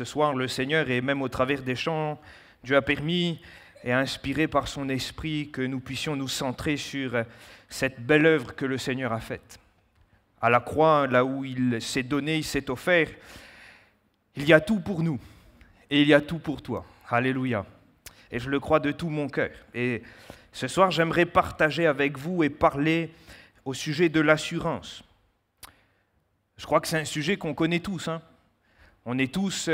ce soir, le Seigneur, et même au travers des chants, Dieu a permis et a inspiré par son esprit que nous puissions nous centrer sur cette belle œuvre que le Seigneur a faite. À la croix, là où il s'est donné, il s'est offert, il y a tout pour nous et il y a tout pour toi. Alléluia. Et je le crois de tout mon cœur. Et ce soir, j'aimerais partager avec vous et parler au sujet de l'assurance. Je crois que c'est un sujet qu'on connaît tous. On est tous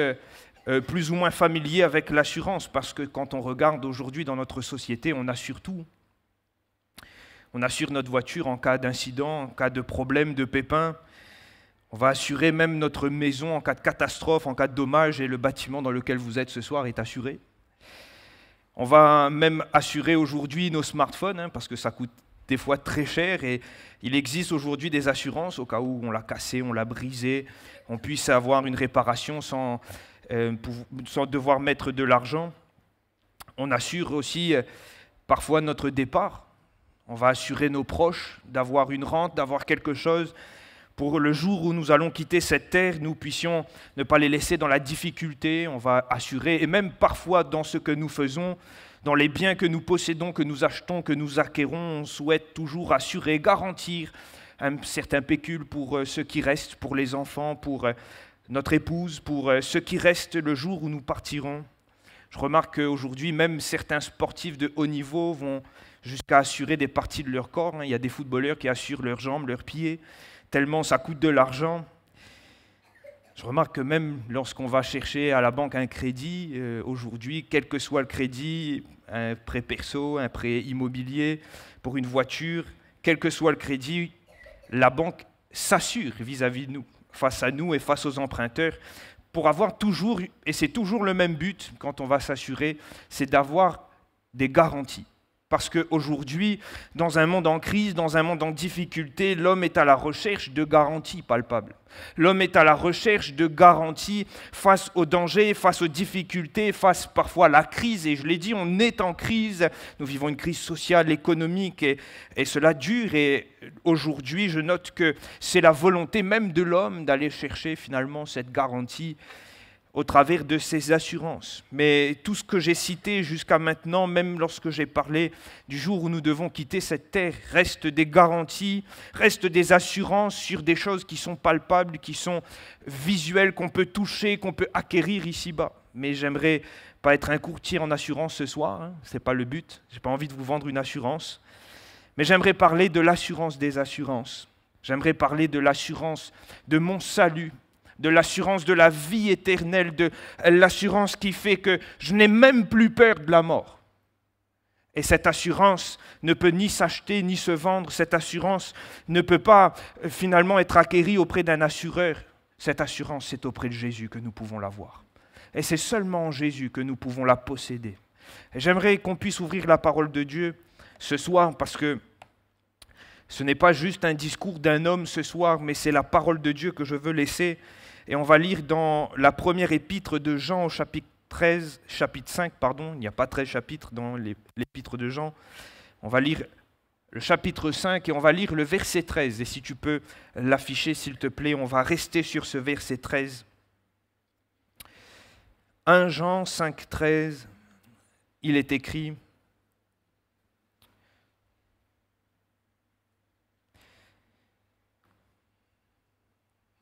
plus ou moins familiers avec l'assurance parce que quand on regarde aujourd'hui dans notre société, on assure tout. On assure notre voiture en cas d'incident, en cas de problème, de pépin. On va assurer même notre maison en cas de catastrophe, en cas de dommage, et le bâtiment dans lequel vous êtes ce soir est assuré. On va même assurer aujourd'hui nos smartphones, parce que ça coûte des fois très cher, et il existe aujourd'hui des assurances au cas où on l'a cassé, on l'a brisé, on puisse avoir une réparation sans devoir mettre de l'argent. On assure aussi parfois notre départ. On va assurer nos proches d'avoir une rente, d'avoir quelque chose pour le jour où nous allons quitter cette terre, nous puissions ne pas les laisser dans la difficulté. On va assurer, et même parfois dans ce que nous faisons, dans les biens que nous possédons, que nous achetons, que nous acquérons, on souhaite toujours assurer, garantir un certain pécule pour ceux qui restent, pour les enfants, pour notre épouse, pour ceux qui restent le jour où nous partirons. Je remarque qu'aujourd'hui, même certains sportifs de haut niveau vont jusqu'à assurer des parties de leur corps. Il y a des footballeurs qui assurent leurs jambes, leurs pieds, tellement ça coûte de l'argent. Je remarque que même lorsqu'on va chercher à la banque un crédit, aujourd'hui, quel que soit le crédit, un prêt perso, un prêt immobilier, pour une voiture, quel que soit le crédit, la banque s'assure vis-à-vis de nous, face à nous et face aux emprunteurs, pour avoir toujours, et c'est toujours le même but quand on va s'assurer, c'est d'avoir des garanties. Parce qu'aujourd'hui, dans un monde en crise, dans un monde en difficulté, l'homme est à la recherche de garanties palpables. L'homme est à la recherche de garanties face aux dangers, face aux difficultés, face parfois à la crise. Et je l'ai dit, on est en crise. Nous vivons une crise sociale, économique, et cela dure. Et aujourd'hui, je note que c'est la volonté même de l'homme d'aller chercher finalement cette garantie au travers de ces assurances. Mais tout ce que j'ai cité jusqu'à maintenant, même lorsque j'ai parlé du jour où nous devons quitter cette terre, reste des garanties, reste des assurances sur des choses qui sont palpables, qui sont visuelles, qu'on peut toucher, qu'on peut acquérir ici-bas. Mais j'aimerais pas être un courtier en assurance ce soir, ce n'est pas le but, je n'ai pas envie de vous vendre une assurance. Mais j'aimerais parler de l'assurance des assurances. J'aimerais parler de l'assurance de mon salut, de l'assurance de la vie éternelle, de l'assurance qui fait que je n'ai même plus peur de la mort. Et cette assurance ne peut ni s'acheter ni se vendre, cette assurance ne peut pas finalement être acquérie auprès d'un assureur. Cette assurance, c'est auprès de Jésus que nous pouvons l'avoir. Et c'est seulement en Jésus que nous pouvons la posséder. Et j'aimerais qu'on puisse ouvrir la parole de Dieu ce soir, parce que ce n'est pas juste un discours d'un homme ce soir, mais c'est la parole de Dieu que je veux laisser. Et on va lire dans la première épître de Jean au chapitre 5, il n'y a pas 13 chapitres dans l'épître de Jean. On va lire le chapitre 5 et on va lire le verset 13. Et si tu peux l'afficher, s'il te plaît, on va rester sur ce verset 13. 1 Jean 5, 13, il est écrit: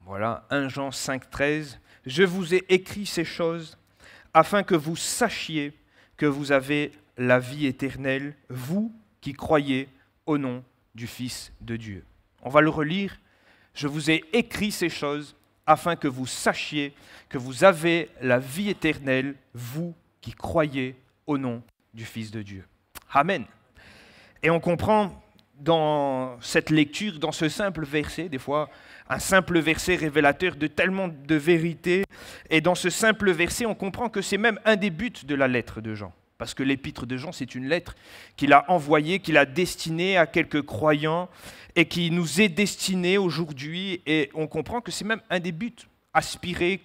Voilà, 1 Jean 5, 13. « Je vous ai écrit ces choses afin que vous sachiez que vous avez la vie éternelle, vous qui croyez au nom du Fils de Dieu. » On va le relire. « Je vous ai écrit ces choses afin que vous sachiez que vous avez la vie éternelle, vous qui croyez au nom du Fils de Dieu. » Amen. Et on comprend dans cette lecture, dans ce simple verset, des fois, un simple verset révélateur de tellement de vérité. Et dans ce simple verset, on comprend que c'est même un des buts de la lettre de Jean. Parce que l'épître de Jean, c'est une lettre qu'il a envoyée, qu'il a destinée à quelques croyants et qui nous est destinée aujourd'hui. Et on comprend que c'est même un des buts aspirés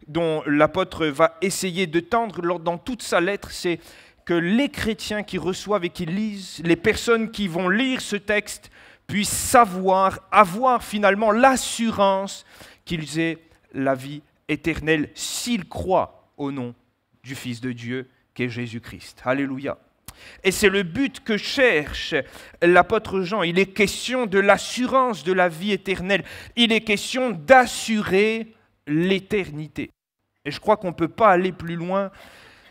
dont l'apôtre va essayer de tendre dans toute sa lettre, c'est que les chrétiens qui reçoivent et qui lisent, les personnes qui vont lire ce texte, puissent savoir, avoir finalement l'assurance qu'ils aient la vie éternelle s'il croit au nom du Fils de Dieu, qui est Jésus-Christ. Alléluia. Et c'est le but que cherche l'apôtre Jean. Il est question de l'assurance de la vie éternelle. Il est question d'assurer l'éternité. Et je crois qu'on ne peut pas aller plus loin.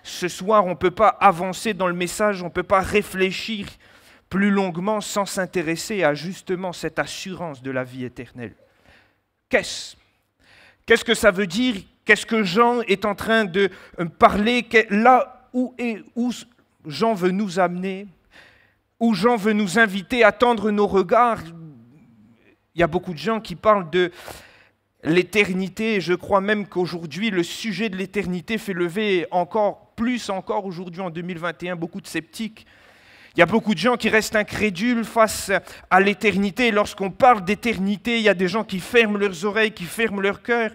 Ce soir, on ne peut pas avancer dans le message, on ne peut pas réfléchir plus longuement sans s'intéresser à justement cette assurance de la vie éternelle. Qu'est-ce que ça veut dire? Qu'est-ce que Jean est en train de parler? Là où Jean veut nous amener, où Jean veut nous inviter à tendre nos regards. Il y a beaucoup de gens qui parlent de l'éternité, et je crois même qu'aujourd'hui, le sujet de l'éternité fait lever plus encore aujourd'hui en 2021, beaucoup de sceptiques. Il y a beaucoup de gens qui restent incrédules face à l'éternité. Et lorsqu'on parle d'éternité, il y a des gens qui ferment leurs oreilles, qui ferment leur cœur,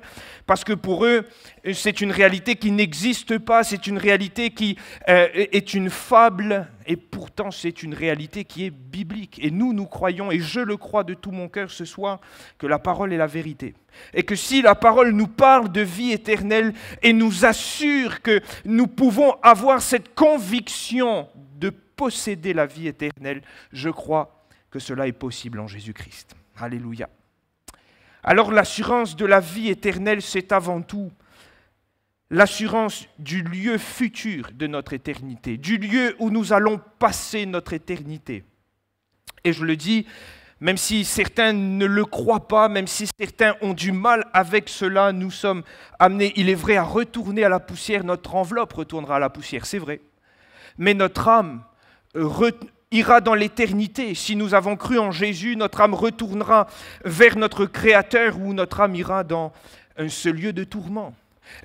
parce que pour eux, c'est une réalité qui n'existe pas, c'est une réalité qui est une fable, et pourtant c'est une réalité qui est biblique. Et nous croyons, et je le crois de tout mon cœur ce soir, que la parole est la vérité. Et que si la parole nous parle de vie éternelle et nous assure que nous pouvons avoir cette conviction de posséder la vie éternelle, je crois que cela est possible en Jésus-Christ. Alléluia. Alors l'assurance de la vie éternelle, c'est avant tout l'assurance du lieu futur de notre éternité, du lieu où nous allons passer notre éternité. Et je le dis, même si certains ne le croient pas, même si certains ont du mal avec cela, nous sommes amenés, il est vrai, à retourner à la poussière. Notre enveloppe retournera à la poussière, c'est vrai. Mais notre âme ira dans l'éternité. Si nous avons cru en Jésus, notre âme retournera vers notre Créateur, ou notre âme ira dans ce lieu de tourment.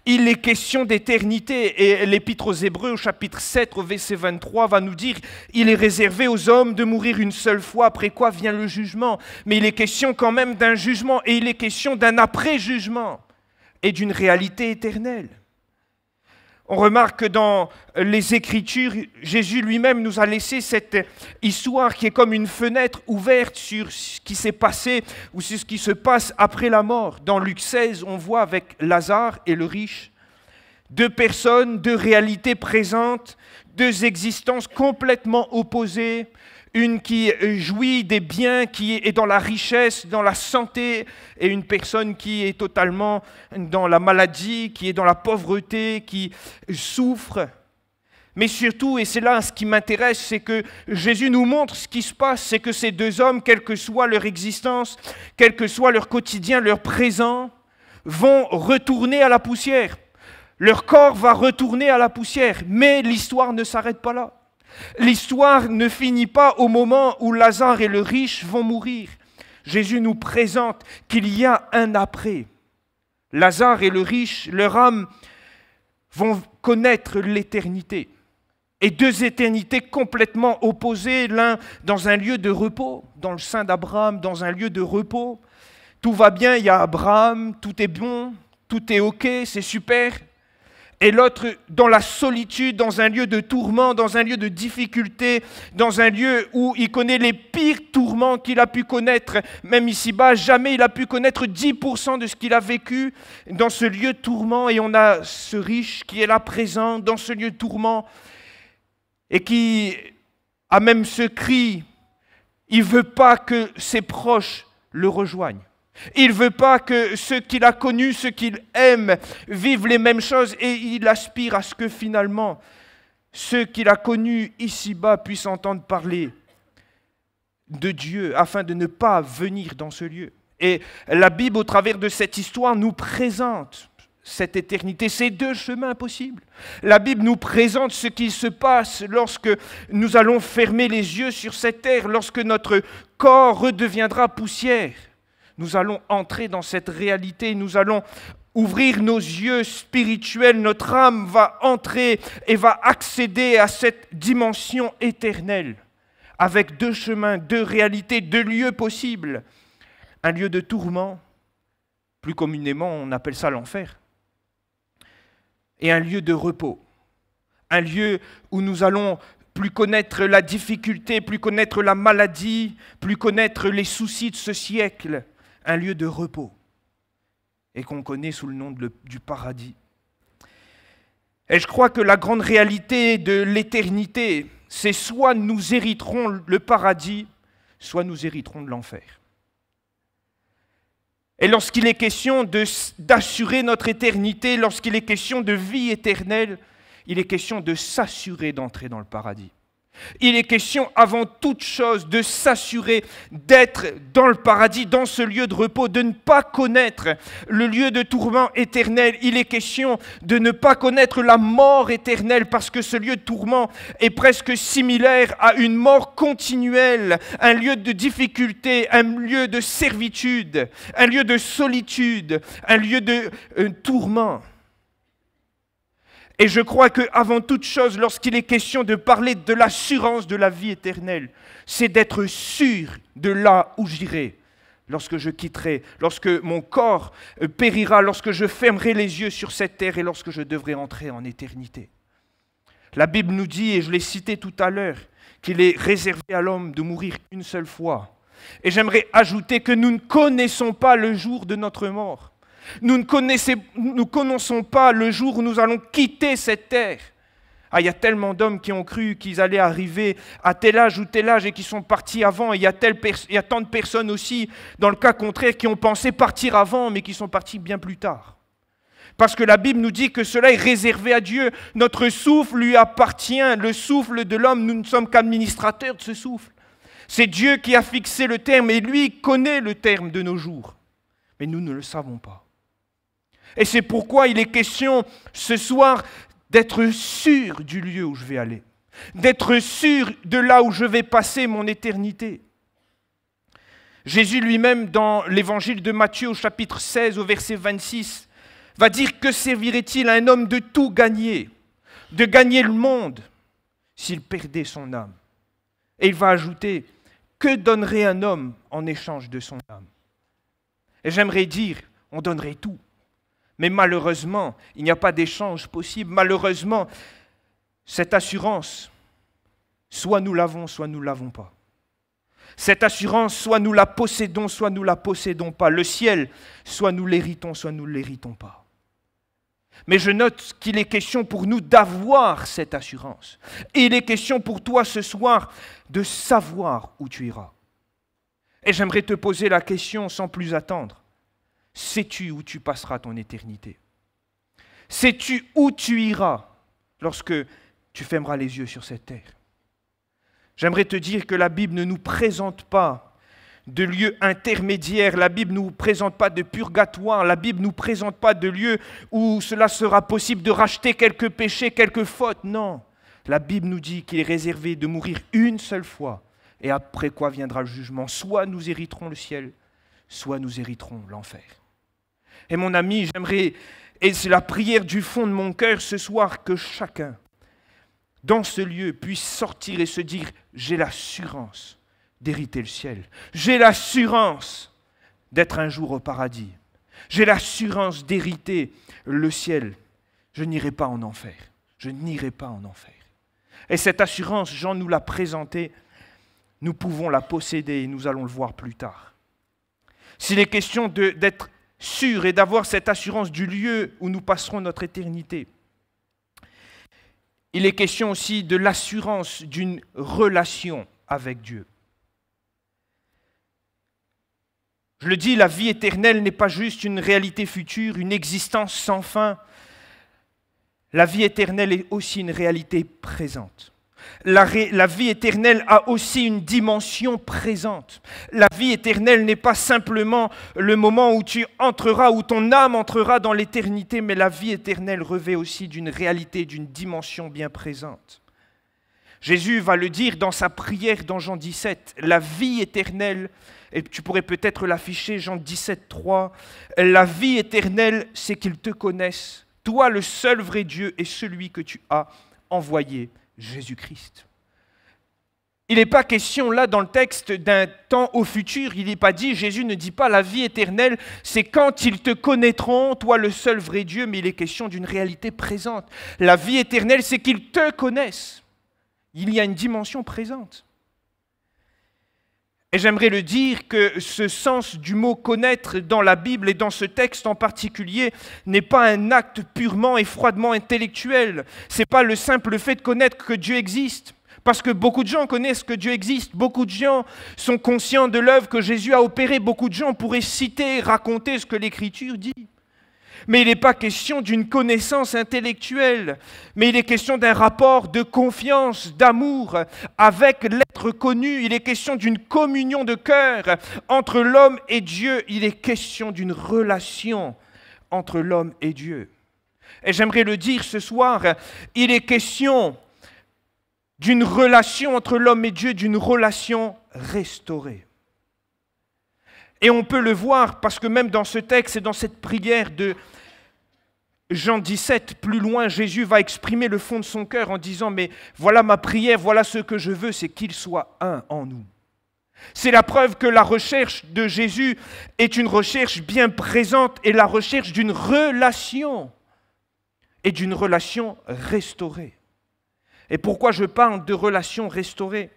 Il est question d'éternité, et l'Épître aux Hébreux au chapitre 7 au verset 23 va nous dire « Il est réservé aux hommes de mourir une seule fois, après quoi vient le jugement. » Mais il est question quand même d'un jugement, et il est question d'un après-jugement et d'une réalité éternelle. On remarque que dans les Écritures, Jésus lui-même nous a laissé cette histoire qui est comme une fenêtre ouverte sur ce qui s'est passé ou sur ce qui se passe après la mort. Dans Luc 16, on voit avec Lazare et le riche deux personnes, deux réalités présentes, deux existences complètement opposées. Une qui jouit des biens, qui est dans la richesse, dans la santé, et une personne qui est totalement dans la maladie, qui est dans la pauvreté, qui souffre. Mais surtout, et c'est là ce qui m'intéresse, c'est que Jésus nous montre ce qui se passe, c'est que ces deux hommes, quelle que soit leur existence, quel que soit leur quotidien, leur présent, vont retourner à la poussière. Leur corps va retourner à la poussière, mais l'histoire ne s'arrête pas là. L'histoire ne finit pas au moment où Lazare et le riche vont mourir. Jésus nous présente qu'il y a un après. Lazare et le riche, leur âme, vont connaître l'éternité. Et deux éternités complètement opposées, l'un dans un lieu de repos, dans le sein d'Abraham, dans un lieu de repos. Tout va bien, il y a Abraham, tout est bon, tout est ok, c'est super. Et l'autre dans la solitude, dans un lieu de tourment, dans un lieu de difficulté, dans un lieu où il connaît les pires tourments qu'il a pu connaître, même ici-bas, jamais il a pu connaître 10% de ce qu'il a vécu dans ce lieu de tourment. Et on a ce riche qui est là présent dans ce lieu de tourment et qui a même ce cri, il ne veut pas que ses proches le rejoignent. Il ne veut pas que ceux qu'il a connus, ceux qu'il aime, vivent les mêmes choses, et il aspire à ce que finalement, ceux qu'il a connus ici-bas puissent entendre parler de Dieu, afin de ne pas venir dans ce lieu. Et la Bible, au travers de cette histoire, nous présente cette éternité, ces deux chemins possibles. La Bible nous présente ce qui se passe lorsque nous allons fermer les yeux sur cette terre, lorsque notre corps redeviendra poussière. Nous allons entrer dans cette réalité, nous allons ouvrir nos yeux spirituels, notre âme va entrer et va accéder à cette dimension éternelle, avec deux chemins, deux réalités, deux lieux possibles. Un lieu de tourment, plus communément on appelle ça l'enfer, et un lieu de repos, un lieu où nous allons plus connaître la difficulté, plus connaître la maladie, plus connaître les soucis de ce siècle, un lieu de repos. et qu'on connaît sous le nom du paradis. Et je crois que la grande réalité de l'éternité, c'est soit nous hériterons le paradis, soit nous hériterons de l'enfer. Et lorsqu'il est question d'assurer notre éternité, lorsqu'il est question de vie éternelle, il est question de s'assurer d'entrer dans le paradis. Il est question avant toute chose de s'assurer d'être dans le paradis, dans ce lieu de repos, de ne pas connaître le lieu de tourment éternel. Il est question de ne pas connaître la mort éternelle parce que ce lieu de tourment est presque similaire à une mort continuelle, un lieu de difficulté, un lieu de servitude, un lieu de solitude, un lieu de tourment. Et je crois qu'avant toute chose, lorsqu'il est question de parler de l'assurance de la vie éternelle, c'est d'être sûr de là où j'irai, lorsque je quitterai, lorsque mon corps périra, lorsque je fermerai les yeux sur cette terre et lorsque je devrai entrer en éternité. La Bible nous dit, et je l'ai cité tout à l'heure, qu'il est réservé à l'homme de mourir une seule fois. Et j'aimerais ajouter que nous ne connaissons pas le jour de notre mort. Nous ne connaissons pas le jour où nous allons quitter cette terre. Ah, il y a tellement d'hommes qui ont cru qu'ils allaient arriver à tel âge ou tel âge et qui sont partis avant. Et il y a tant de personnes aussi, dans le cas contraire, qui ont pensé partir avant, mais qui sont partis bien plus tard. Parce que la Bible nous dit que cela est réservé à Dieu. Notre souffle lui appartient. Le souffle de l'homme, nous ne sommes qu'administrateurs de ce souffle. C'est Dieu qui a fixé le terme et lui connaît le terme de nos jours. Mais nous ne le savons pas. Et c'est pourquoi il est question ce soir d'être sûr du lieu où je vais aller, d'être sûr de là où je vais passer mon éternité. Jésus lui-même, dans l'évangile de Matthieu au chapitre 16, au verset 26, va dire « Que servirait-il à un homme de tout gagner, de gagner le monde, s'il perdait son âme ?» Et il va ajouter « Que donnerait un homme en échange de son âme ?» Et j'aimerais dire, on donnerait tout. Mais malheureusement, il n'y a pas d'échange possible. Malheureusement, cette assurance, soit nous l'avons, soit nous ne l'avons pas. Cette assurance, soit nous la possédons, soit nous ne la possédons pas. Le ciel, soit nous l'héritons, soit nous ne l'héritons pas. Mais je note qu'il est question pour nous d'avoir cette assurance. Et il est question pour toi ce soir de savoir où tu iras. Et j'aimerais te poser la question sans plus attendre. Sais-tu où tu passeras ton éternité? Sais-tu où tu iras lorsque tu fermeras les yeux sur cette terre? J'aimerais te dire que la Bible ne nous présente pas de lieu intermédiaire, la Bible ne nous présente pas de purgatoire, la Bible ne nous présente pas de lieu où cela sera possible de racheter quelques péchés, quelques fautes. Non, la Bible nous dit qu'il est réservé de mourir une seule fois et après quoi viendra le jugement. Soit nous hériterons le ciel, soit nous hériterons l'enfer. Et mon ami, j'aimerais, et c'est la prière du fond de mon cœur ce soir, que chacun, dans ce lieu, puisse sortir et se dire « J'ai l'assurance d'hériter le ciel. J'ai l'assurance d'être un jour au paradis. J'ai l'assurance d'hériter le ciel. Je n'irai pas en enfer. Je n'irai pas en enfer. » Et cette assurance, Jean nous l'a présentée, nous pouvons la posséder et nous allons le voir plus tard. S'il est question d'être sûr et d'avoir cette assurance du lieu où nous passerons notre éternité, il est question aussi de l'assurance d'une relation avec Dieu. Je le dis, la vie éternelle n'est pas juste une réalité future, une existence sans fin. La vie éternelle est aussi une réalité présente. La vie éternelle a aussi une dimension présente. La vie éternelle n'est pas simplement le moment où tu entreras, où ton âme entrera dans l'éternité, mais la vie éternelle revêt aussi d'une réalité, d'une dimension bien présente. Jésus va le dire dans sa prière dans Jean 17, la vie éternelle, et tu pourrais peut-être l'afficher, Jean 17, 3, la vie éternelle, c'est qu'ils te connaissent, toi le seul vrai Dieu et celui que tu as envoyé, Jésus-Christ. Il n'est pas question là dans le texte d'un temps au futur, il n'est pas dit, Jésus ne dit pas la vie éternelle, c'est quand ils te connaîtront, toi le seul vrai Dieu, mais il est question d'une réalité présente. La vie éternelle, c'est qu'ils te connaissent. Il y a une dimension présente. Et j'aimerais le dire que ce sens du mot connaître dans la Bible et dans ce texte en particulier n'est pas un acte purement et froidement intellectuel. Ce n'est pas le simple fait de connaître que Dieu existe. Parce que beaucoup de gens connaissent que Dieu existe, beaucoup de gens sont conscients de l'œuvre que Jésus a opérée, beaucoup de gens pourraient citer, raconter ce que l'Écriture dit. Mais il n'est pas question d'une connaissance intellectuelle, mais il est question d'un rapport de confiance, d'amour avec l'être connu. Il est question d'une communion de cœur entre l'homme et Dieu. Il est question d'une relation entre l'homme et Dieu. Et j'aimerais le dire ce soir, il est question d'une relation entre l'homme et Dieu, d'une relation restaurée. Et on peut le voir parce que même dans ce texte et dans cette prière de Jean 17, plus loin, Jésus va exprimer le fond de son cœur en disant « Mais voilà ma prière, voilà ce que je veux, c'est qu'il soit un en nous. » C'est la preuve que la recherche de Jésus est une recherche bien présente et la recherche d'une relation et d'une relation restaurée. Et pourquoi je parle de relation restaurée?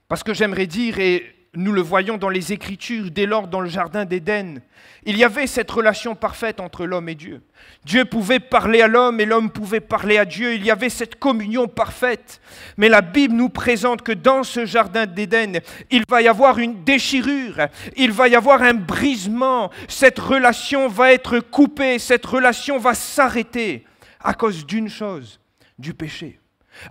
Parce que j'aimerais dire, et nous le voyons dans les Écritures, dès lors dans le Jardin d'Éden, il y avait cette relation parfaite entre l'homme et Dieu. Dieu pouvait parler à l'homme et l'homme pouvait parler à Dieu. Il y avait cette communion parfaite. Mais la Bible nous présente que dans ce Jardin d'Éden, il va y avoir une déchirure, il va y avoir un brisement. Cette relation va être coupée, cette relation va s'arrêter à cause d'une chose, du péché.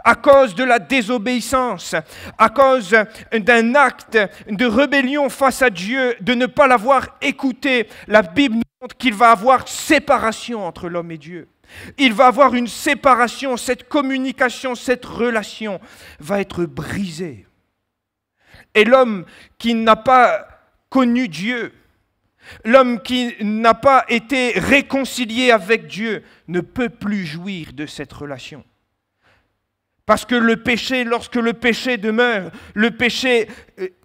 À cause de la désobéissance, à cause d'un acte de rébellion face à Dieu, de ne pas l'avoir écouté, la Bible nous montre qu'il va y avoir séparation entre l'homme et Dieu. Il va y avoir une séparation, cette communication, cette relation va être brisée. Et l'homme qui n'a pas connu Dieu, l'homme qui n'a pas été réconcilié avec Dieu, ne peut plus jouir de cette relation. Parce que le péché, lorsque le péché demeure, le péché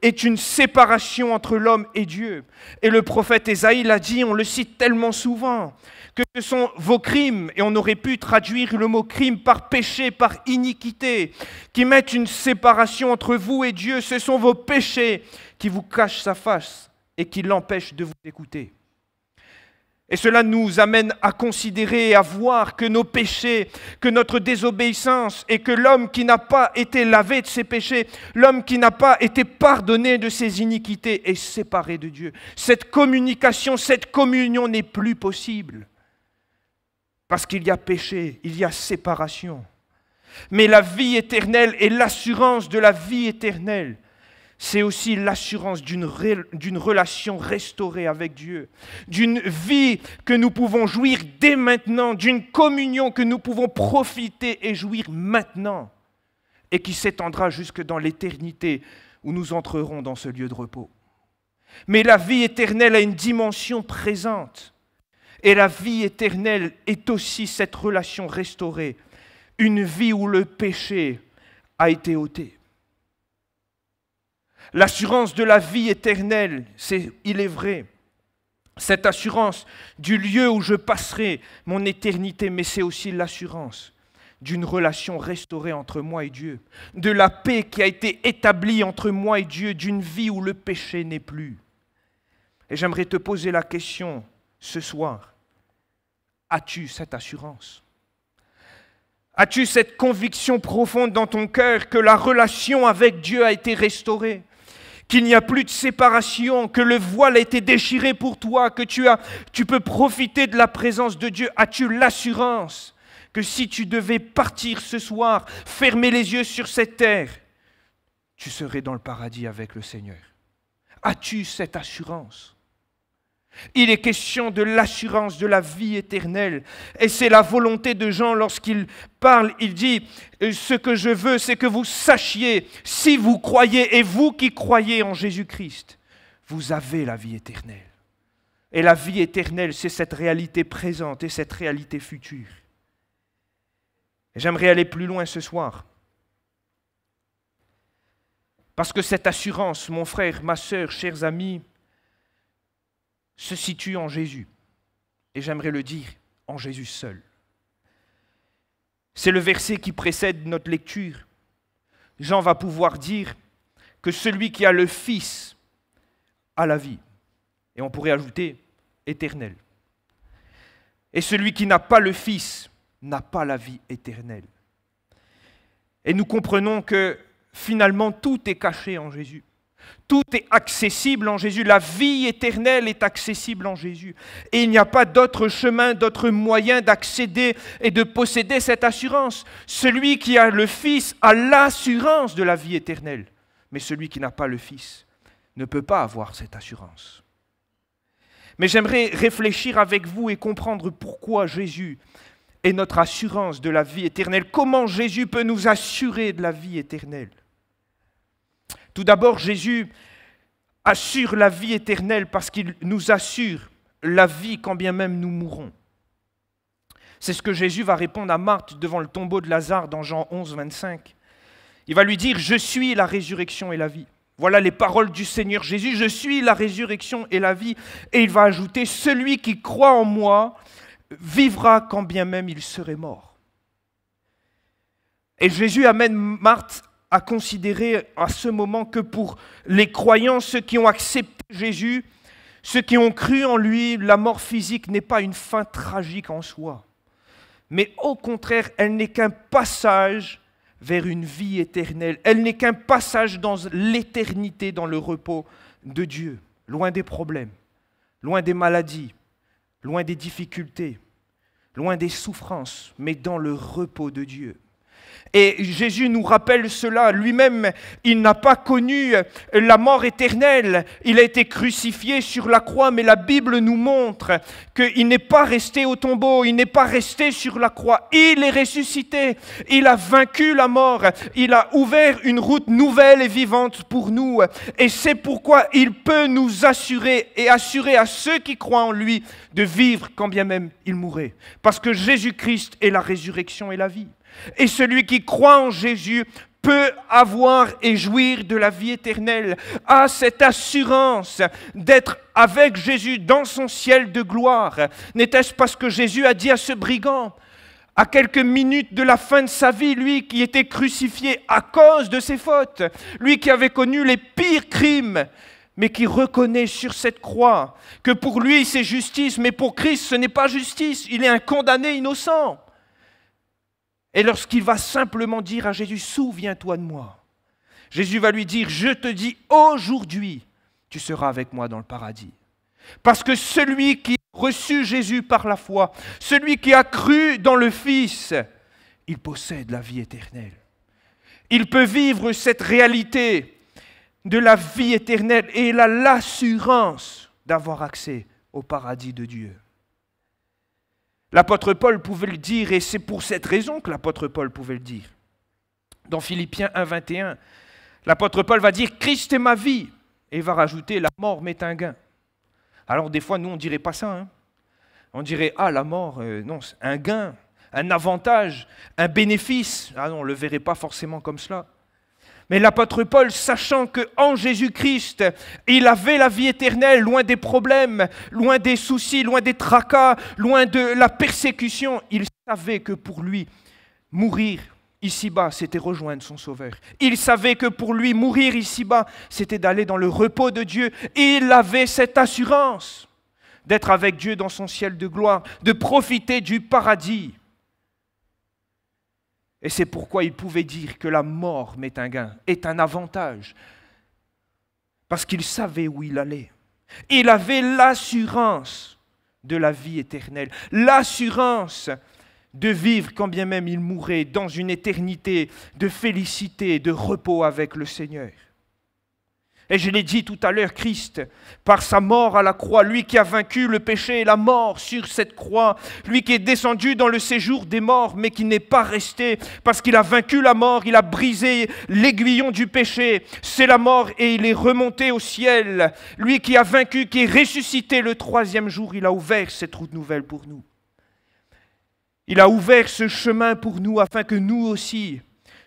est une séparation entre l'homme et Dieu. Et le prophète Ésaïe l'a dit, on le cite tellement souvent, que ce sont vos crimes, et on aurait pu traduire le mot crime par péché, par iniquité, qui mettent une séparation entre vous et Dieu. Ce sont vos péchés qui vous cachent sa face et qui l'empêchent de vous écouter. Et cela nous amène à considérer et à voir que nos péchés, que notre désobéissance et que l'homme qui n'a pas été lavé de ses péchés, l'homme qui n'a pas été pardonné de ses iniquités est séparé de Dieu. Cette communication, cette communion n'est plus possible. Parce qu'il y a péché, il y a séparation. Mais la vie éternelle et l'assurance de la vie éternelle, c'est aussi l'assurance d'une relation restaurée avec Dieu, d'une vie que nous pouvons jouir dès maintenant, d'une communion que nous pouvons profiter et jouir maintenant, et qui s'étendra jusque dans l'éternité où nous entrerons dans ce lieu de repos. Mais la vie éternelle a une dimension présente, et la vie éternelle est aussi cette relation restaurée, une vie où le péché a été ôté. L'assurance de la vie éternelle, il est vrai, cette assurance du lieu où je passerai mon éternité, mais c'est aussi l'assurance d'une relation restaurée entre moi et Dieu, de la paix qui a été établie entre moi et Dieu, d'une vie où le péché n'est plus. Et j'aimerais te poser la question ce soir, as-tu cette assurance ? As-tu cette conviction profonde dans ton cœur que la relation avec Dieu a été restaurée ? Qu'il n'y a plus de séparation, que le voile a été déchiré pour toi, que tu peux profiter de la présence de Dieu. As-tu l'assurance que si tu devais partir ce soir, fermer les yeux sur cette terre, tu serais dans le paradis avec le Seigneur? As-tu cette assurance? Il est question de l'assurance de la vie éternelle. Et c'est la volonté de Jean lorsqu'il parle. Il dit, ce que je veux, c'est que vous sachiez, si vous croyez, et vous qui croyez en Jésus-Christ, vous avez la vie éternelle. Et la vie éternelle, c'est cette réalité présente et cette réalité future. Et j'aimerais aller plus loin ce soir. Parce que cette assurance, mon frère, ma sœur, chers amis, se situe en Jésus. Et j'aimerais le dire, en Jésus seul. C'est le verset qui précède notre lecture. Jean va pouvoir dire que que celui qui a le Fils a la vie. Et on pourrait ajouter éternelle. Et celui qui n'a pas le Fils n'a pas la vie éternelle. Et nous comprenons que finalement tout est caché en Jésus. Tout est accessible en Jésus. La vie éternelle est accessible en Jésus. Et il n'y a pas d'autre chemin, d'autre moyen d'accéder et de posséder cette assurance. Celui qui a le Fils a l'assurance de la vie éternelle. Mais celui qui n'a pas le Fils ne peut pas avoir cette assurance. Mais j'aimerais réfléchir avec vous et comprendre pourquoi Jésus est notre assurance de la vie éternelle. Comment Jésus peut nous assurer de la vie éternelle? Tout d'abord, Jésus assure la vie éternelle parce qu'il nous assure la vie quand bien même nous mourrons. C'est ce que Jésus va répondre à Marthe devant le tombeau de Lazare dans Jean 11, 25. Il va lui dire « Je suis la résurrection et la vie ». Voilà les paroles du Seigneur Jésus, « Je suis la résurrection et la vie ». Et il va ajouter « Celui qui croit en moi vivra quand bien même il serait mort ». Et Jésus amène Marthe à considérer à ce moment que pour les croyants, ceux qui ont accepté Jésus, ceux qui ont cru en lui, la mort physique n'est pas une fin tragique en soi. Mais au contraire, elle n'est qu'un passage vers une vie éternelle. Elle n'est qu'un passage dans l'éternité, dans le repos de Dieu, loin des problèmes, loin des maladies, loin des difficultés, loin des souffrances, mais dans le repos de Dieu. Et Jésus nous rappelle cela. Lui-même, il n'a pas connu la mort éternelle. Il a été crucifié sur la croix, mais la Bible nous montre qu'il n'est pas resté au tombeau, il n'est pas resté sur la croix. Il est ressuscité. Il a vaincu la mort. Il a ouvert une route nouvelle et vivante pour nous. Et c'est pourquoi il peut nous assurer et assurer à ceux qui croient en lui de vivre quand bien même ils mourraient. Parce que Jésus-Christ est la résurrection et la vie. Et celui qui croit en Jésus peut avoir et jouir de la vie éternelle, a cette assurance d'être avec Jésus dans son ciel de gloire. N'était-ce pas ce que Jésus a dit à ce brigand à quelques minutes de la fin de sa vie, lui qui était crucifié à cause de ses fautes, lui qui avait connu les pires crimes, mais qui reconnaît sur cette croix que pour lui c'est justice, mais pour Christ ce n'est pas justice, il est un condamné innocent. Et lorsqu'il va simplement dire à Jésus, « Souviens-toi de moi », Jésus va lui dire, « Je te dis, aujourd'hui, tu seras avec moi dans le paradis. » Parce que celui qui a reçu Jésus par la foi, celui qui a cru dans le Fils, il possède la vie éternelle. Il peut vivre cette réalité de la vie éternelle et il a l'assurance d'avoir accès au paradis de Dieu. L'apôtre Paul pouvait le dire, et c'est pour cette raison que l'apôtre Paul pouvait le dire. Dans Philippiens 1, 21, l'apôtre Paul va dire « Christ est ma vie » et il va rajouter « La mort m'est un gain ». Alors des fois, nous, on ne dirait pas ça. Hein. On dirait « Ah, la mort, non, c'est un gain, un avantage, un bénéfice ». Ah non, on ne le verrait pas forcément comme cela. Mais l'apôtre Paul, sachant qu'en Jésus-Christ, il avait la vie éternelle, loin des problèmes, loin des soucis, loin des tracas, loin de la persécution, il savait que pour lui, mourir ici-bas, c'était rejoindre son Sauveur. Il savait que pour lui, mourir ici-bas, c'était d'aller dans le repos de Dieu. Et il avait cette assurance d'être avec Dieu dans son ciel de gloire, de profiter du paradis. Et c'est pourquoi il pouvait dire que la mort m'est un gain, est un avantage. Parce qu'il savait où il allait. Il avait l'assurance de la vie éternelle, l'assurance de vivre quand bien même il mourrait dans une éternité de félicité, de repos avec le Seigneur. Et je l'ai dit tout à l'heure, Christ, par sa mort à la croix, lui qui a vaincu le péché et la mort sur cette croix, lui qui est descendu dans le séjour des morts, mais qui n'est pas resté, parce qu'il a vaincu la mort, il a brisé l'aiguillon du péché, c'est la mort et il est remonté au ciel. Lui qui a vaincu, qui est ressuscité le troisième jour, il a ouvert cette route nouvelle pour nous. Il a ouvert ce chemin pour nous afin que nous aussi,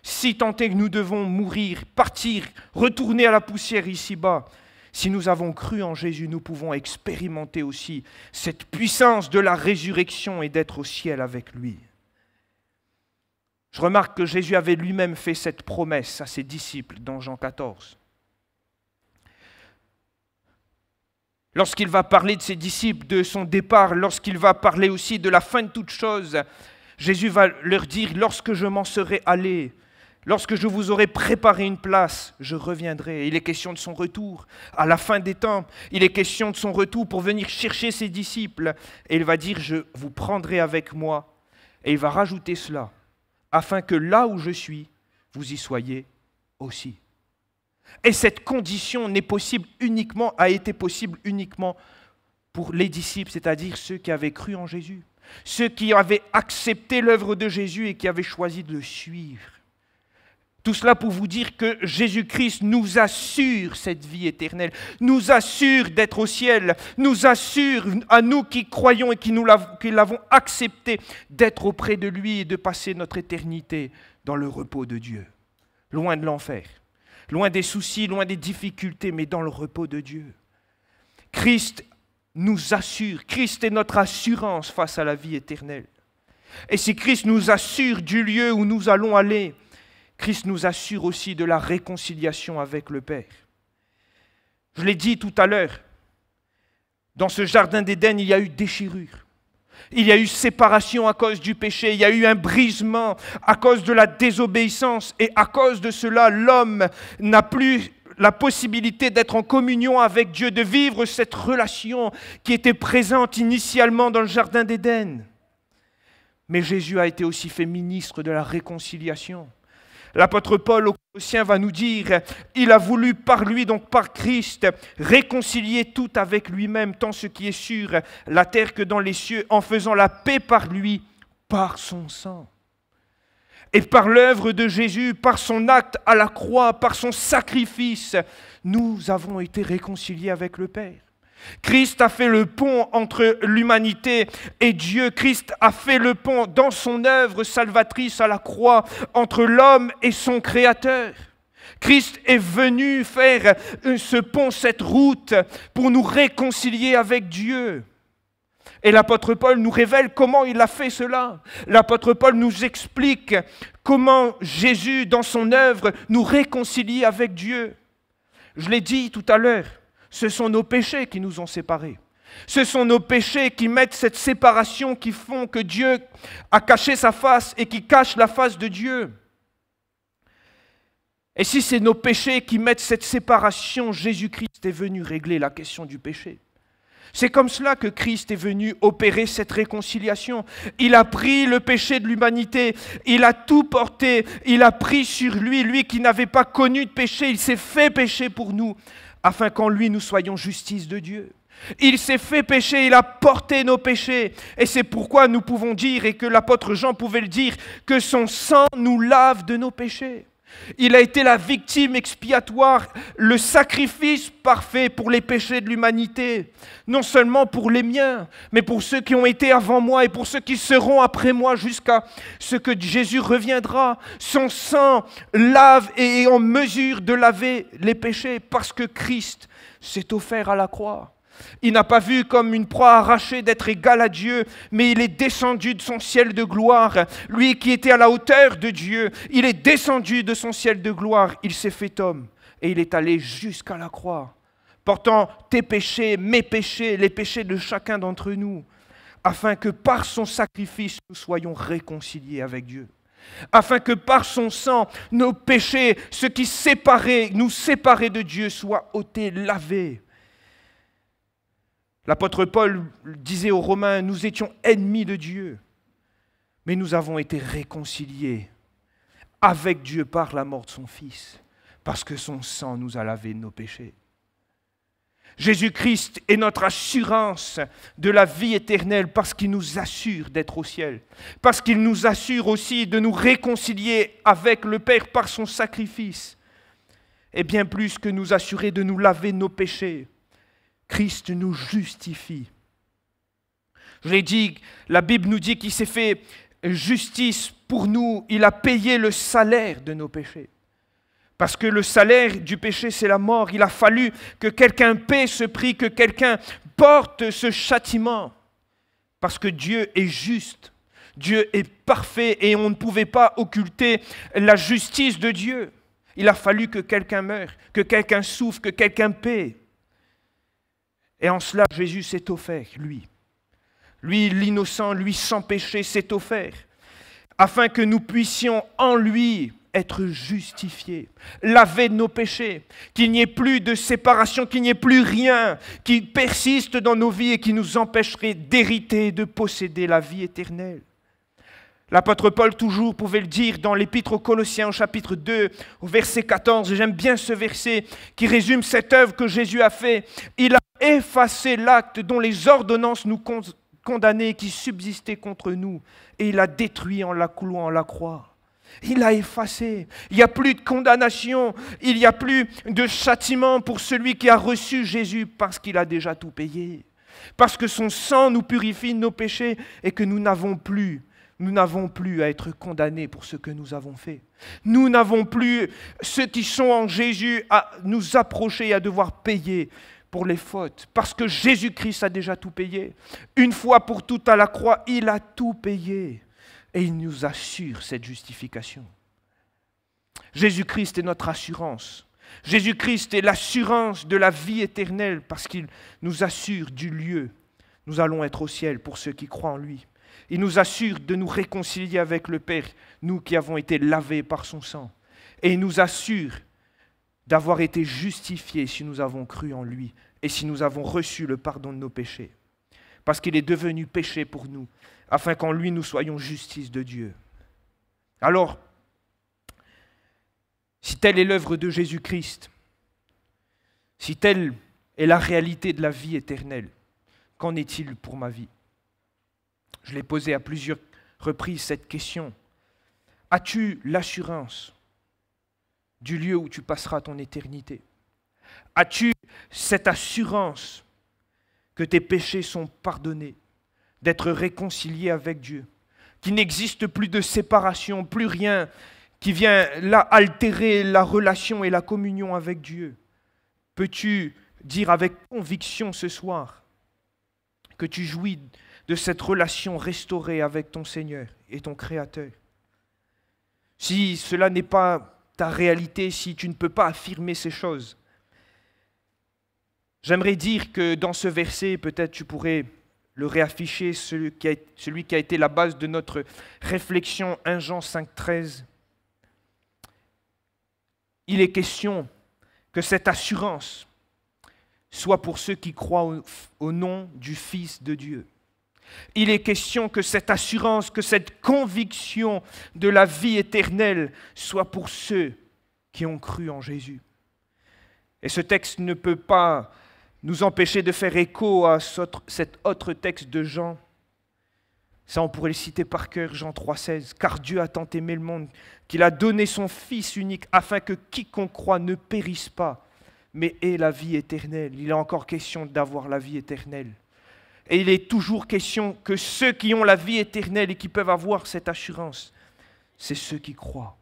si tant est que nous devons mourir, partir, retourner à la poussière ici-bas, si nous avons cru en Jésus, nous pouvons expérimenter aussi cette puissance de la résurrection et d'être au ciel avec lui. Je remarque que Jésus avait lui-même fait cette promesse à ses disciples dans Jean 14. Lorsqu'il va parler de ses disciples, de son départ, lorsqu'il va parler aussi de la fin de toutes choses, Jésus va leur dire, lorsque je m'en serai allé, lorsque je vous aurai préparé une place, je reviendrai. Il est question de son retour à la fin des temps. Il est question de son retour pour venir chercher ses disciples. Et il va dire, je vous prendrai avec moi. Et il va rajouter cela, afin que là où je suis, vous y soyez aussi. Et cette condition a été possible uniquement pour les disciples, c'est-à-dire ceux qui avaient cru en Jésus, ceux qui avaient accepté l'œuvre de Jésus et qui avaient choisi de le suivre. Tout cela pour vous dire que Jésus-Christ nous assure cette vie éternelle, nous assure d'être au ciel, nous assure à nous qui croyons et qui l'avons accepté d'être auprès de lui et de passer notre éternité dans le repos de Dieu, loin de l'enfer, loin des soucis, loin des difficultés, mais dans le repos de Dieu. Christ nous assure, Christ est notre assurance face à la vie éternelle. Et si Christ nous assure du lieu où nous allons aller, Christ nous assure aussi de la réconciliation avec le Père. Je l'ai dit tout à l'heure, dans ce jardin d'Éden, il y a eu déchirure. Il y a eu séparation à cause du péché, il y a eu un brisement à cause de la désobéissance. Et à cause de cela, l'homme n'a plus la possibilité d'être en communion avec Dieu, de vivre cette relation qui était présente initialement dans le jardin d'Éden. Mais Jésus a été aussi fait ministre de la réconciliation. L'apôtre Paul aux Colossiens va nous dire, il a voulu par lui, donc par Christ, réconcilier tout avec lui-même, tant ce qui est sur la terre que dans les cieux, en faisant la paix par lui, par son sang. Et par l'œuvre de Jésus, par son acte à la croix, par son sacrifice, nous avons été réconciliés avec le Père. Christ a fait le pont entre l'humanité et Dieu. Christ a fait le pont dans son œuvre salvatrice à la croix entre l'homme et son Créateur. Christ est venu faire ce pont, cette route pour nous réconcilier avec Dieu. Et l'apôtre Paul nous révèle comment il a fait cela. L'apôtre Paul nous explique comment Jésus, dans son œuvre, nous réconcilie avec Dieu. Je l'ai dit tout à l'heure. Ce sont nos péchés qui nous ont séparés. Ce sont nos péchés qui mettent cette séparation, qui font que Dieu a caché sa face et qui cache la face de Dieu. Et si c'est nos péchés qui mettent cette séparation, Jésus-Christ est venu régler la question du péché. C'est comme cela que Christ est venu opérer cette réconciliation. Il a pris le péché de l'humanité, il a tout porté, il a pris sur lui, lui qui n'avait pas connu de péché, il s'est fait péché pour nous, afin qu'en lui nous soyons justice de Dieu. Il s'est fait pécher, il a porté nos péchés. Et c'est pourquoi nous pouvons dire, et que l'apôtre Jean pouvait le dire, que son sang nous lave de nos péchés. Il a été la victime expiatoire, le sacrifice parfait pour les péchés de l'humanité. Non seulement pour les miens, mais pour ceux qui ont été avant moi et pour ceux qui seront après moi jusqu'à ce que Jésus reviendra. Son sang lave et est en mesure de laver les péchés parce que Christ s'est offert à la croix. Il n'a pas vu comme une proie arrachée d'être égal à Dieu, mais il est descendu de son ciel de gloire. Lui qui était à la hauteur de Dieu, il est descendu de son ciel de gloire. Il s'est fait homme et il est allé jusqu'à la croix, portant tes péchés, mes péchés, les péchés de chacun d'entre nous, afin que par son sacrifice, nous soyons réconciliés avec Dieu. Afin que par son sang, nos péchés, ce qui nous séparait de Dieu, soient ôtés, lavés. L'apôtre Paul disait aux Romains, nous étions ennemis de Dieu, mais nous avons été réconciliés avec Dieu par la mort de son Fils, parce que son sang nous a lavé de nos péchés. Jésus-Christ est notre assurance de la vie éternelle parce qu'il nous assure d'être au ciel, parce qu'il nous assure aussi de nous réconcilier avec le Père par son sacrifice, et bien plus que nous assurer de nous laver de nos péchés. Christ nous justifie. Je l'ai dit, la Bible nous dit qu'il s'est fait justice pour nous. Il a payé le salaire de nos péchés. Parce que le salaire du péché, c'est la mort. Il a fallu que quelqu'un paie ce prix, que quelqu'un porte ce châtiment. Parce que Dieu est juste. Dieu est parfait et on ne pouvait pas occulter la justice de Dieu. Il a fallu que quelqu'un meure, que quelqu'un souffre, que quelqu'un paie. Et en cela, Jésus s'est offert, lui. Lui, l'innocent, lui sans péché, s'est offert, afin que nous puissions en lui être justifiés, lavés de nos péchés, qu'il n'y ait plus de séparation, qu'il n'y ait plus rien qui persiste dans nos vies et qui nous empêcherait d'hériter et de posséder la vie éternelle. L'apôtre Paul toujours pouvait le dire dans l'épître aux Colossiens au chapitre 2, au verset 14, et j'aime bien ce verset qui résume cette œuvre que Jésus a fait. Il a effacé l'acte dont les ordonnances nous condamnaient, qui subsistaient contre nous, et il a détruit en la clouant à la croix. Il a effacé. Il n'y a plus de condamnation, il n'y a plus de châtiment pour celui qui a reçu Jésus parce qu'il a déjà tout payé. Parce que son sang nous purifie de nos péchés et que nous n'avons plus à être condamnés pour ce que nous avons fait. Nous n'avons plus, ceux qui sont en Jésus, à nous approcher et à devoir payer pour les fautes. Parce que Jésus-Christ a déjà tout payé. Une fois pour toutes à la croix, il a tout payé. Et il nous assure cette justification. Jésus-Christ est notre assurance. Jésus-Christ est l'assurance de la vie éternelle parce qu'il nous assure du lieu. Nous allons être au ciel pour ceux qui croient en lui. Il nous assure de nous réconcilier avec le Père, nous qui avons été lavés par son sang. Et il nous assure d'avoir été justifiés si nous avons cru en lui et si nous avons reçu le pardon de nos péchés. Parce qu'il est devenu péché pour nous, afin qu'en lui nous soyons justice de Dieu. Alors, si telle est l'œuvre de Jésus-Christ, si telle est la réalité de la vie éternelle, qu'en est-il pour ma vie ? Je l'ai posé à plusieurs reprises cette question. As-tu l'assurance du lieu où tu passeras ton éternité ? As-tu cette assurance que tes péchés sont pardonnés, d'être réconcilié avec Dieu, qu'il n'existe plus de séparation, plus rien qui vient là altérer la relation et la communion avec Dieu? Peux-tu dire avec conviction ce soir que tu jouis de cette relation restaurée avec ton Seigneur et ton Créateur? Si cela n'est pas ta réalité, si tu ne peux pas affirmer ces choses, j'aimerais dire que dans ce verset, peut-être tu pourrais le réafficher, celui qui a été la base de notre réflexion, 1 Jean 5,13. Il est question que cette assurance soit pour ceux qui croient au nom du Fils de Dieu. Il est question que cette assurance, que cette conviction de la vie éternelle soit pour ceux qui ont cru en Jésus. Et ce texte ne peut pas nous empêcher de faire écho à cet autre texte de Jean. Ça, on pourrait le citer par cœur, Jean 3,16. « Car Dieu a tant aimé le monde qu'il a donné son Fils unique afin que quiconque croit ne périsse pas, mais ait la vie éternelle. » Il est encore question d'avoir la vie éternelle. Et il est toujours question que ceux qui ont la vie éternelle et qui peuvent avoir cette assurance, c'est ceux qui croient.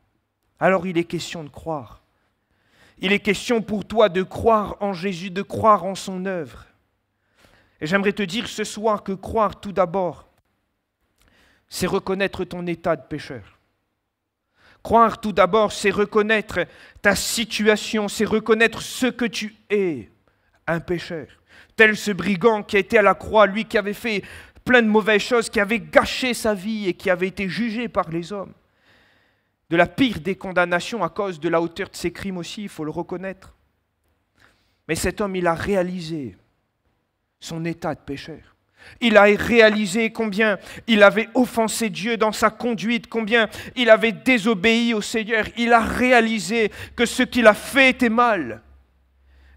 Alors il est question de croire. Il est question pour toi de croire en Jésus, de croire en son œuvre. Et j'aimerais te dire ce soir que croire tout d'abord, c'est reconnaître ton état de pécheur. Croire tout d'abord, c'est reconnaître ta situation, c'est reconnaître ce que tu es, un pécheur. Tel ce brigand qui a été à la croix, lui qui avait fait plein de mauvaises choses, qui avait gâché sa vie et qui avait été jugé par les hommes. De la pire des condamnations à cause de la hauteur de ses crimes aussi, il faut le reconnaître. Mais cet homme, il a réalisé son état de pécheur. Il a réalisé combien il avait offensé Dieu dans sa conduite, combien il avait désobéi au Seigneur. Il a réalisé que ce qu'il a fait était mal.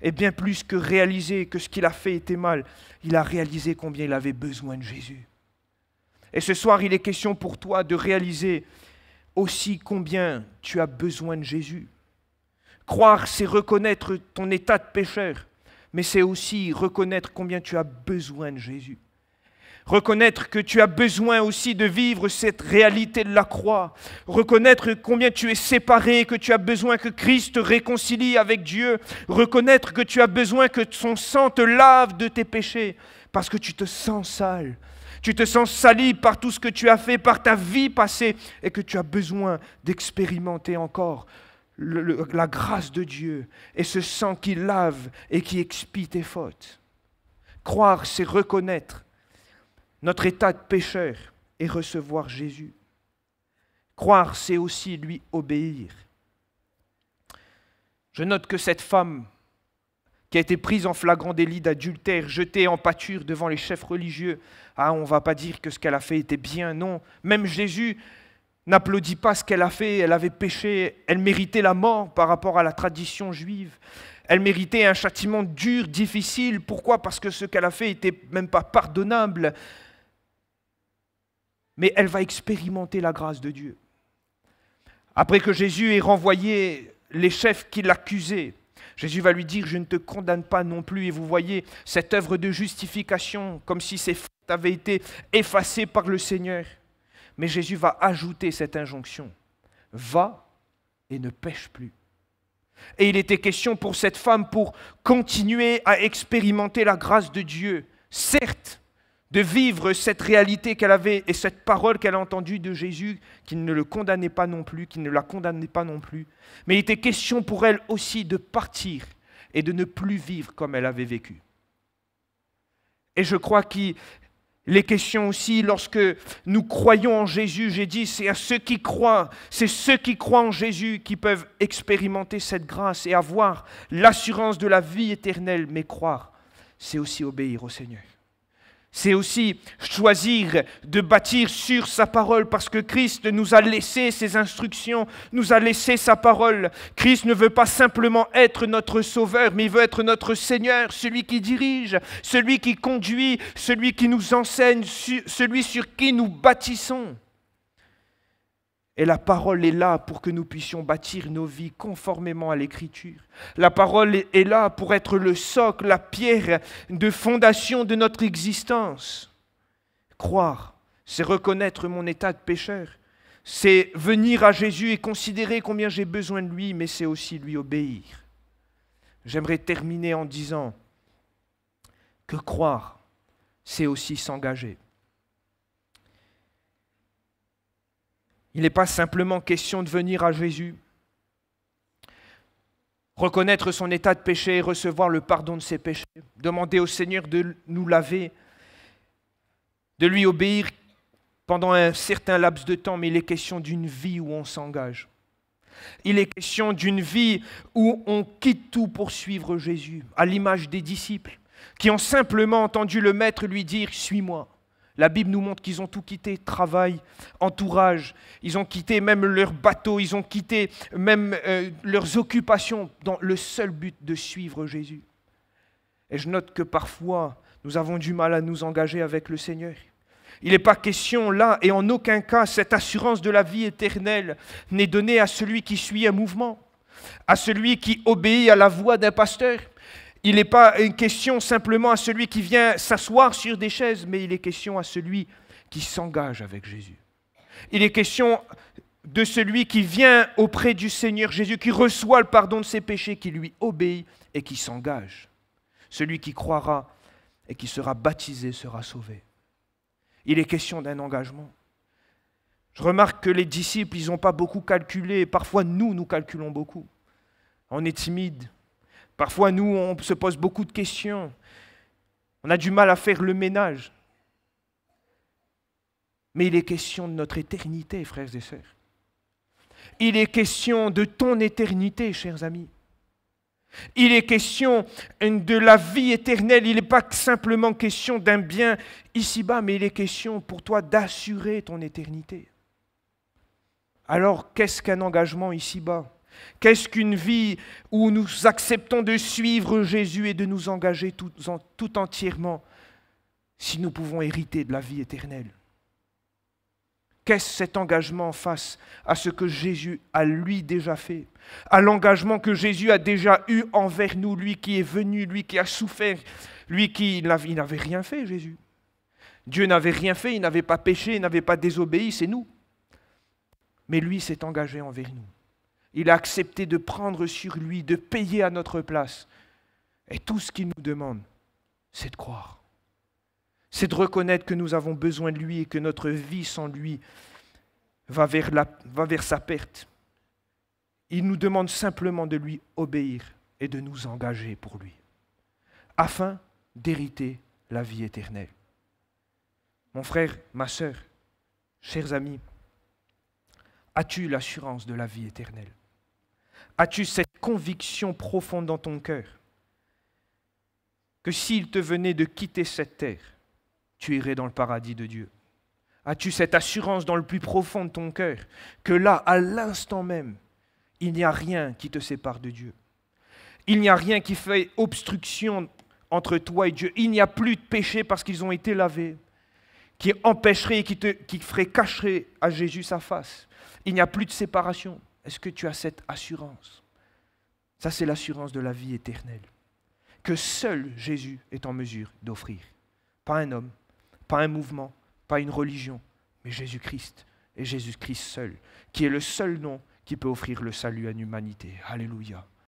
Et bien plus que réaliser que ce qu'il a fait était mal, il a réalisé combien il avait besoin de Jésus. Et ce soir, il est question pour toi de réaliser aussi combien tu as besoin de Jésus. Croire, c'est reconnaître ton état de pécheur, mais c'est aussi reconnaître combien tu as besoin de Jésus. Reconnaître que tu as besoin aussi de vivre cette réalité de la croix. Reconnaître combien tu es séparé, que tu as besoin que Christ te réconcilie avec Dieu. Reconnaître que tu as besoin que son sang te lave de tes péchés, parce que tu te sens sale. Tu te sens sali par tout ce que tu as fait, par ta vie passée, et que tu as besoin d'expérimenter encore la grâce de Dieu et ce sang qui lave et qui expie tes fautes. Croire, c'est reconnaître notre état de pécheur et recevoir Jésus. Croire, c'est aussi lui obéir. Je note que cette femme qui a été prise en flagrant délit d'adultère, jetée en pâture devant les chefs religieux, on ne va pas dire que ce qu'elle a fait était bien, non. Même Jésus n'applaudit pas ce qu'elle a fait, elle avait péché, elle méritait la mort par rapport à la tradition juive. Elle méritait un châtiment dur, difficile. Pourquoi ? Parce que ce qu'elle a fait n'était même pas pardonnable. Mais elle va expérimenter la grâce de Dieu. Après que Jésus ait renvoyé les chefs qui l'accusaient, Jésus va lui dire « Je ne te condamne pas non plus ». Et vous voyez cette œuvre de justification, comme si ses fautes avaient été effacées par le Seigneur. Mais Jésus va ajouter cette injonction « Va et ne pêche plus ». Et il était question pour cette femme pour continuer à expérimenter la grâce de Dieu. Certes, de vivre cette réalité qu'elle avait et cette parole qu'elle a entendue de Jésus, qui ne le condamnait pas non plus, qui ne la condamnait pas non plus. Mais il était question pour elle aussi de partir et de ne plus vivre comme elle avait vécu. Et je crois qu'il est question aussi, lorsque nous croyons en Jésus, j'ai dit, c'est à ceux qui croient, c'est ceux qui croient en Jésus qui peuvent expérimenter cette grâce et avoir l'assurance de la vie éternelle. Mais croire, c'est aussi obéir au Seigneur. C'est aussi choisir de bâtir sur sa parole parce que Christ nous a laissé ses instructions, nous a laissé sa parole. Christ ne veut pas simplement être notre sauveur, mais il veut être notre Seigneur, celui qui dirige, celui qui conduit, celui qui nous enseigne, celui sur qui nous bâtissons. Et la parole est là pour que nous puissions bâtir nos vies conformément à l'Écriture. La parole est là pour être le socle, la pierre de fondation de notre existence. Croire, c'est reconnaître mon état de pécheur. C'est venir à Jésus et considérer combien j'ai besoin de lui, mais c'est aussi lui obéir. J'aimerais terminer en disant que croire, c'est aussi s'engager. Il n'est pas simplement question de venir à Jésus, reconnaître son état de péché et recevoir le pardon de ses péchés, demander au Seigneur de nous laver, de lui obéir pendant un certain laps de temps, mais il est question d'une vie où on s'engage. Il est question d'une vie où on quitte tout pour suivre Jésus, à l'image des disciples qui ont simplement entendu le Maître lui dire « Suis-moi ». La Bible nous montre qu'ils ont tout quitté, travail, entourage, ils ont quitté même leur bateau, ils ont quitté même leurs occupations dans le seul but de suivre Jésus. Et je note que parfois, nous avons du mal à nous engager avec le Seigneur. Il n'est pas question là, et en aucun cas, cette assurance de la vie éternelle n'est donnée à celui qui suit un mouvement, à celui qui obéit à la voix d'un pasteur. Il n'est pas une question simplement à celui qui vient s'asseoir sur des chaises, mais il est question à celui qui s'engage avec Jésus. Il est question de celui qui vient auprès du Seigneur Jésus, qui reçoit le pardon de ses péchés, qui lui obéit et qui s'engage. Celui qui croira et qui sera baptisé sera sauvé. Il est question d'un engagement. Je remarque que les disciples, ils n'ont pas beaucoup calculé. Parfois, nous calculons beaucoup. On est timide. Parfois, nous, on se pose beaucoup de questions. On a du mal à faire le ménage. Mais il est question de notre éternité, frères et sœurs. Il est question de ton éternité, chers amis. Il est question de la vie éternelle. Il n'est pas simplement question d'un bien ici-bas, mais il est question pour toi d'assurer ton éternité. Alors, qu'est-ce qu'un engagement ici-bas ? Qu'est-ce qu'une vie où nous acceptons de suivre Jésus et de nous engager tout entièrement si nous pouvons hériter de la vie éternelle? Qu'est-ce cet engagement face à ce que Jésus a lui déjà fait, à l'engagement que Jésus a déjà eu envers nous, lui qui est venu, lui qui a souffert, lui qui n'avait rien fait, Jésus. Dieu n'avait rien fait, il n'avait pas péché, il n'avait pas désobéi, c'est nous. Mais lui s'est engagé envers nous. Il a accepté de prendre sur lui, de payer à notre place. Et tout ce qu'il nous demande, c'est de croire. C'est de reconnaître que nous avons besoin de lui et que notre vie sans lui va vers sa perte. Il nous demande simplement de lui obéir et de nous engager pour lui, afin d'hériter la vie éternelle. Mon frère, ma sœur, chers amis, as-tu l'assurance de la vie éternelle? As-tu cette conviction profonde dans ton cœur que s'il te venait de quitter cette terre, tu irais dans le paradis de Dieu? As-tu cette assurance dans le plus profond de ton cœur que là, à l'instant même, il n'y a rien qui te sépare de Dieu? Il n'y a rien qui fait obstruction entre toi et Dieu. Il n'y a plus de péché parce qu'ils ont été lavés, qui empêcherait et qui ferait cacher à Jésus sa face. Il n'y a plus de séparation. Est-ce que tu as cette assurance? Ça, c'est l'assurance de la vie éternelle, que seul Jésus est en mesure d'offrir. Pas un homme, pas un mouvement, pas une religion, mais Jésus-Christ, et Jésus-Christ seul, qui est le seul nom qui peut offrir le salut à l'humanité. Alléluia.